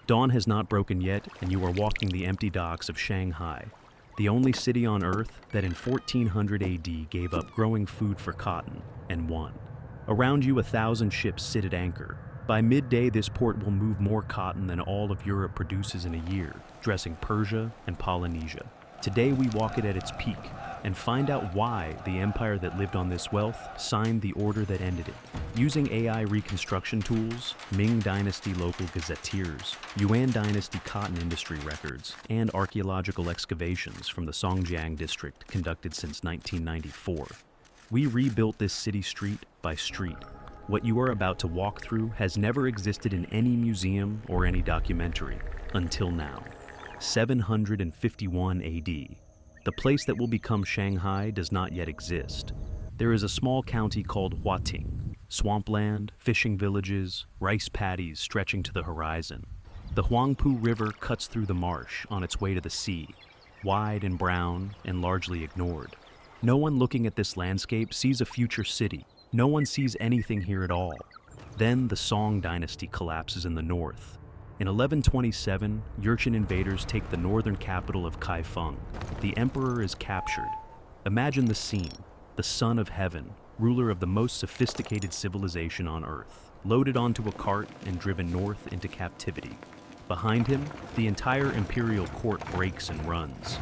Dawn has not broken yet, and you are walking the empty docks of Shanghai, the only city on Earth that in 1400 AD gave up growing food for cotton and won. Around you, 1,000 ships sit at anchor. By midday, this port will move more cotton than all of Europe produces in a year, dressing Persia and Polynesia. Today, we walk it at its peak and find out why the empire that lived on this wealth signed the order that ended it. Using AI reconstruction tools, Ming Dynasty local gazetteers, Yuan Dynasty cotton industry records, and archaeological excavations from the Songjiang district conducted since 1994, we rebuilt this city street by street. What you are about to walk through has never existed in any museum or any documentary until now. 751 AD. The place that will become Shanghai does not yet exist. There is a small county called Huating, swampland, fishing villages, rice paddies stretching to the horizon. The Huangpu River cuts through the marsh on its way to the sea, wide and brown and largely ignored. No one looking at this landscape sees a future city. No one sees anything here at all. Then the Song Dynasty collapses in the north. In 1127, Jurchen invaders take the northern capital of Kaifeng. The emperor is captured. Imagine the scene. The son of heaven, ruler of the most sophisticated civilization on Earth, loaded onto a cart and driven north into captivity. Behind him, the entire imperial court breaks and runs.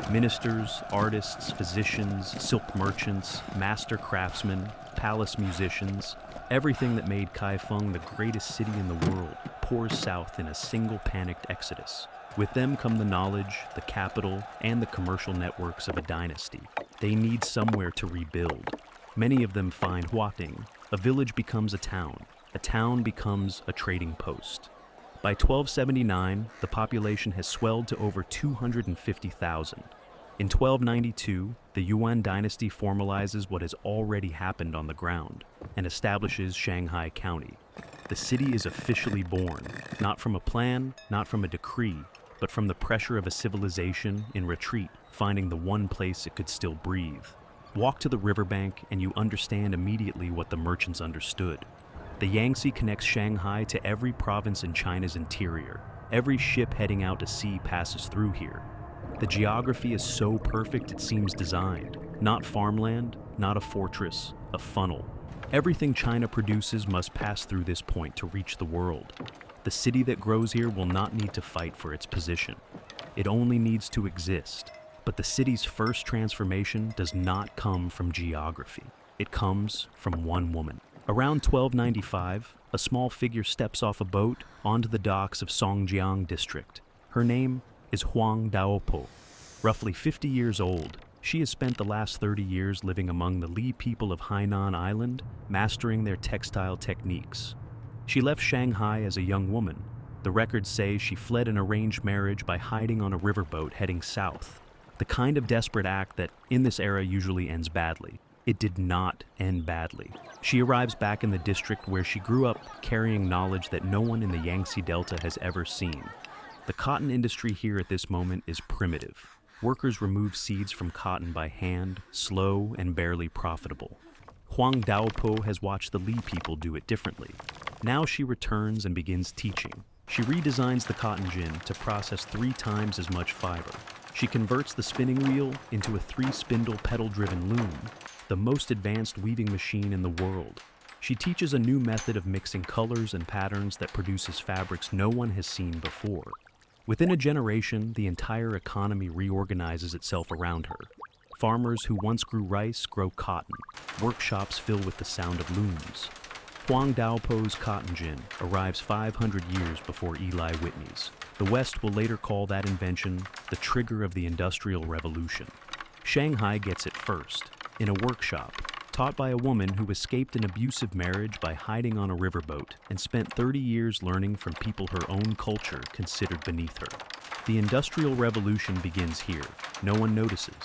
Ministers, artists, physicians, silk merchants, master craftsmen, palace musicians, everything that made Kaifeng the greatest city in the world pours south in a single panicked exodus. With them come the knowledge, the capital, and the commercial networks of a dynasty. They need somewhere to rebuild. Many of them find Huating. A village becomes a town becomes a trading post. By 1279, the population has swelled to over 250,000. In 1292, the Yuan Dynasty formalizes what has already happened on the ground and establishes Shanghai County. The city is officially born, not from a plan, not from a decree, but from the pressure of a civilization in retreat, finding the one place it could still breathe. Walk to the riverbank and you understand immediately what the merchants understood. The Yangtze connects Shanghai to every province in China's interior. Every ship heading out to sea passes through here. The geography is so perfect it seems designed. Not farmland, not a fortress, a funnel. Everything China produces must pass through this point to reach the world. The city that grows here will not need to fight for its position. It only needs to exist. But the city's first transformation does not come from geography. It comes from one woman. Around 1295, a small figure steps off a boat onto the docks of Songjiang district. Her name is Huang Daopo. Roughly 50 years old, she has spent the last 30 years living among the Li people of Hainan Island, mastering their textile techniques. She left Shanghai as a young woman. The records say she fled an arranged marriage by hiding on a riverboat heading south. The kind of desperate act that, in this era, usually ends badly. It did not end badly. She arrives back in the district where she grew up, carrying knowledge that no one in the Yangtze Delta has ever seen. The cotton industry here at this moment is primitive. Workers remove seeds from cotton by hand, slow and barely profitable. Huang Daopo has watched the Li people do it differently. Now she returns and begins teaching. She redesigns the cotton gin to process 3 times as much fiber. She converts the spinning wheel into a 3-spindle pedal-driven loom, the most advanced weaving machine in the world. She teaches a new method of mixing colors and patterns that produces fabrics no one has seen before. Within a generation, the entire economy reorganizes itself around her. Farmers who once grew rice grow cotton. Workshops fill with the sound of looms. Huang Daopo's cotton gin arrives 500 years before Eli Whitney's. The West will later call that invention the trigger of the Industrial Revolution. Shanghai gets it first, in a workshop, taught by a woman who escaped an abusive marriage by hiding on a riverboat and spent 30 years learning from people her own culture considered beneath her. The Industrial Revolution begins here. No one notices.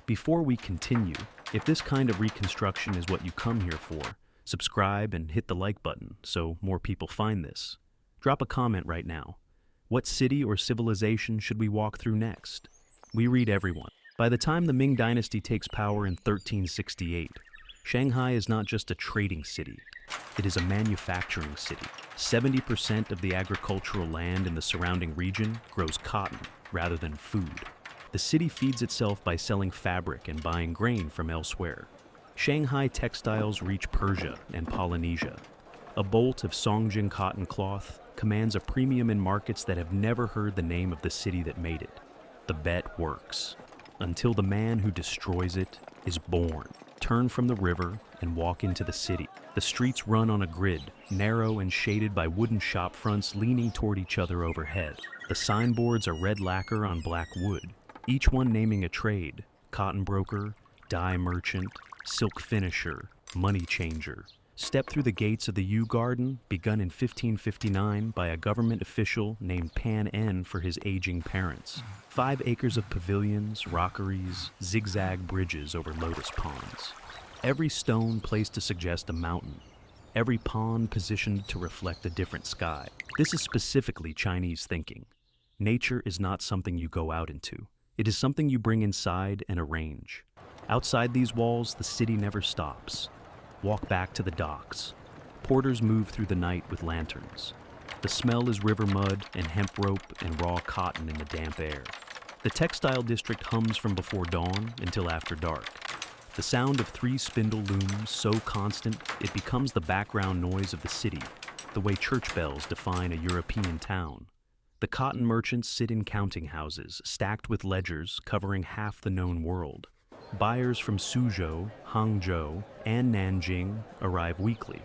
Before we continue, if this kind of reconstruction is what you come here for, subscribe and hit the like button so more people find this. Drop a comment right now. What city or civilization should we walk through next? We read everyone. By the time the Ming Dynasty takes power in 1368, Shanghai is not just a trading city, it is a manufacturing city. 70% of the agricultural land in the surrounding region grows cotton rather than food. The city feeds itself by selling fabric and buying grain from elsewhere. Shanghai textiles reach Persia and Polynesia. A bolt of Songjin cotton cloth commands a premium in markets that have never heard the name of the city that made it. The bet works, until the man who destroys it is born. Turn from the river and walk into the city. The streets run on a grid, narrow and shaded by wooden shop fronts leaning toward each other overhead. The signboards are red lacquer on black wood, each one naming a trade: cotton broker, dye merchant, silk finisher, money changer. Step through the gates of the Yew Garden, begun in 1559 by a government official named Pan En for his aging parents. 5 acres of pavilions, rockeries, zigzag bridges over lotus ponds. Every stone placed to suggest a mountain. Every pond positioned to reflect a different sky. This is specifically Chinese thinking. Nature is not something you go out into. It is something you bring inside and arrange. Outside these walls, the city never stops. Walk back to the docks. Porters move through the night with lanterns. The smell is river mud and hemp rope and raw cotton in the damp air. The textile district hums from before dawn until after dark. The sound of 3 spindle looms so constant it becomes the background noise of the city, the way church bells define a European town. The cotton merchants sit in counting houses, stacked with ledgers covering half the known world. Buyers from Suzhou, Hangzhou, and Nanjing arrive weekly.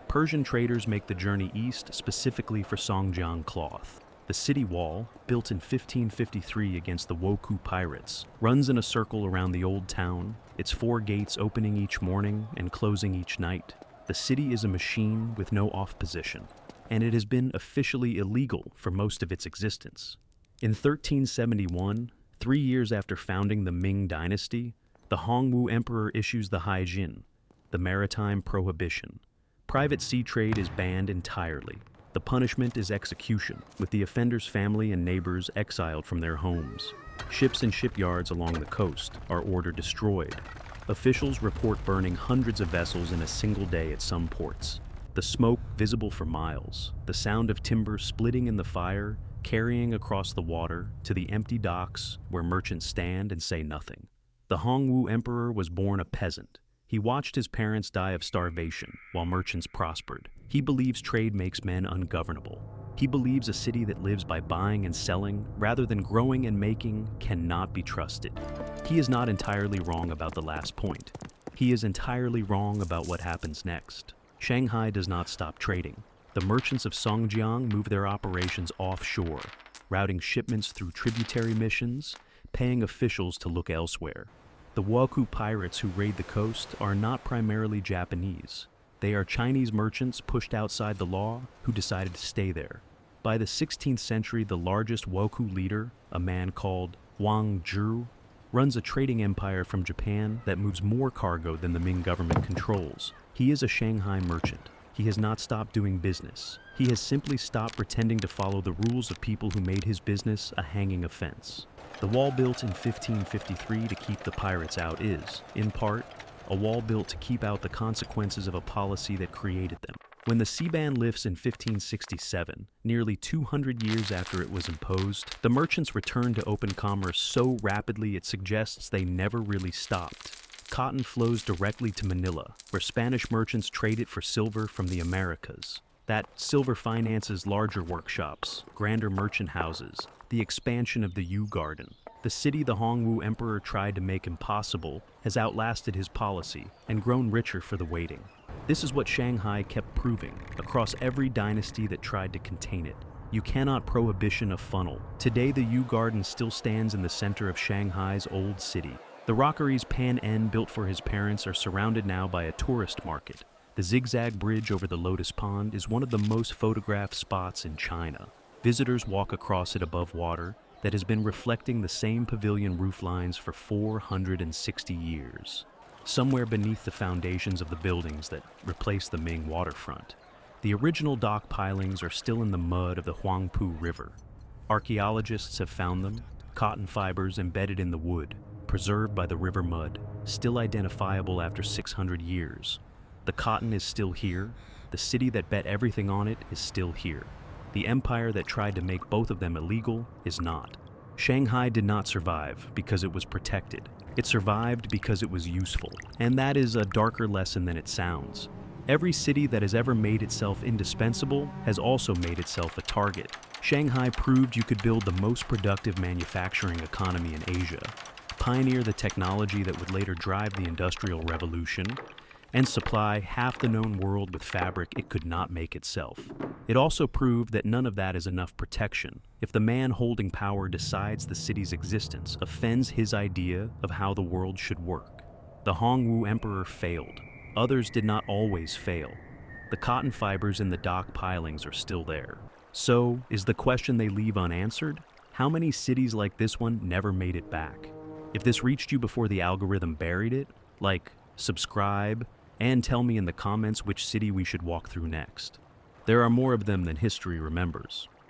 Persian traders make the journey east specifically for Songjiang cloth. The city wall, built in 1553 against the Wokou pirates, runs in a circle around the old town, its 4 gates opening each morning and closing each night. The city is a machine with no off position, and it has been officially illegal for most of its existence. In 1371, 3 years after founding the Ming Dynasty, the Hongwu Emperor issues the Haijin, the maritime prohibition. Private sea trade is banned entirely. The punishment is execution, with the offender's family and neighbors exiled from their homes. Ships and shipyards along the coast are ordered destroyed. Officials report burning hundreds of vessels in a single day at some ports. The smoke visible for miles, the sound of timber splitting in the fire, carrying across the water to the empty docks where merchants stand and say nothing. The Hongwu Emperor was born a peasant. He watched his parents die of starvation while merchants prospered. He believes trade makes men ungovernable. He believes a city that lives by buying and selling rather than growing and making cannot be trusted. He is not entirely wrong about the last point. He is entirely wrong about what happens next. Shanghai does not stop trading. The merchants of Songjiang move their operations offshore, routing shipments through tributary missions, paying officials to look elsewhere. The Wokou pirates who raid the coast are not primarily Japanese. They are Chinese merchants pushed outside the law who decided to stay there. By the 16th century, the largest Wokou leader, a man called Wang Zhu, runs a trading empire from Japan that moves more cargo than the Ming government controls. He is a Shanghai merchant. He has not stopped doing business. He has simply stopped pretending to follow the rules of people who made his business a hanging offense. The wall built in 1553 to keep the pirates out is, in part, a wall built to keep out the consequences of a policy that created them. When the sea ban lifts in 1567, nearly 200 years after it was imposed, the merchants returned to open commerce so rapidly it suggests they never really stopped. Cotton flows directly to Manila, where Spanish merchants trade it for silver from the Americas. That silver finances larger workshops, grander merchant houses, the expansion of the Yew Garden. The city the Hongwu Emperor tried to make impossible has outlasted his policy and grown richer for the waiting. This is what Shanghai kept proving across every dynasty that tried to contain it. You cannot prohibition a funnel. Today the Yew Garden still stands in the center of Shanghai's old city. The rockeries Pan En built for his parents are surrounded now by a tourist market. The zigzag bridge over the Lotus Pond is one of the most photographed spots in China. Visitors walk across it above water that has been reflecting the same pavilion rooflines for 460 years. Somewhere beneath the foundations of the buildings that replaced the Ming waterfront, the original dock pilings are still in the mud of the Huangpu River. Archaeologists have found them, cotton fibers embedded in the wood, preserved by the river mud, still identifiable after 600 years. The cotton is still here, the city that bet everything on it is still here. The empire that tried to make both of them illegal is not. Shanghai did not survive because it was protected. It survived because it was useful, and that is a darker lesson than it sounds. Every city that has ever made itself indispensable has also made itself a target. Shanghai proved you could build the most productive manufacturing economy in Asia, pioneer the technology that would later drive the Industrial Revolution, and supply half the known world with fabric it could not make itself. It also proved that none of that is enough protection. If the man holding power decides the city's existence offends his idea of how the world should work. The Hongwu Emperor failed. Others did not always fail. The cotton fibers in the dock pilings are still there. So, is the question they leave unanswered? How many cities like this one never made it back? If this reached you before the algorithm buried it, like, subscribe, and tell me in the comments which city we should walk through next. There are more of them than history remembers.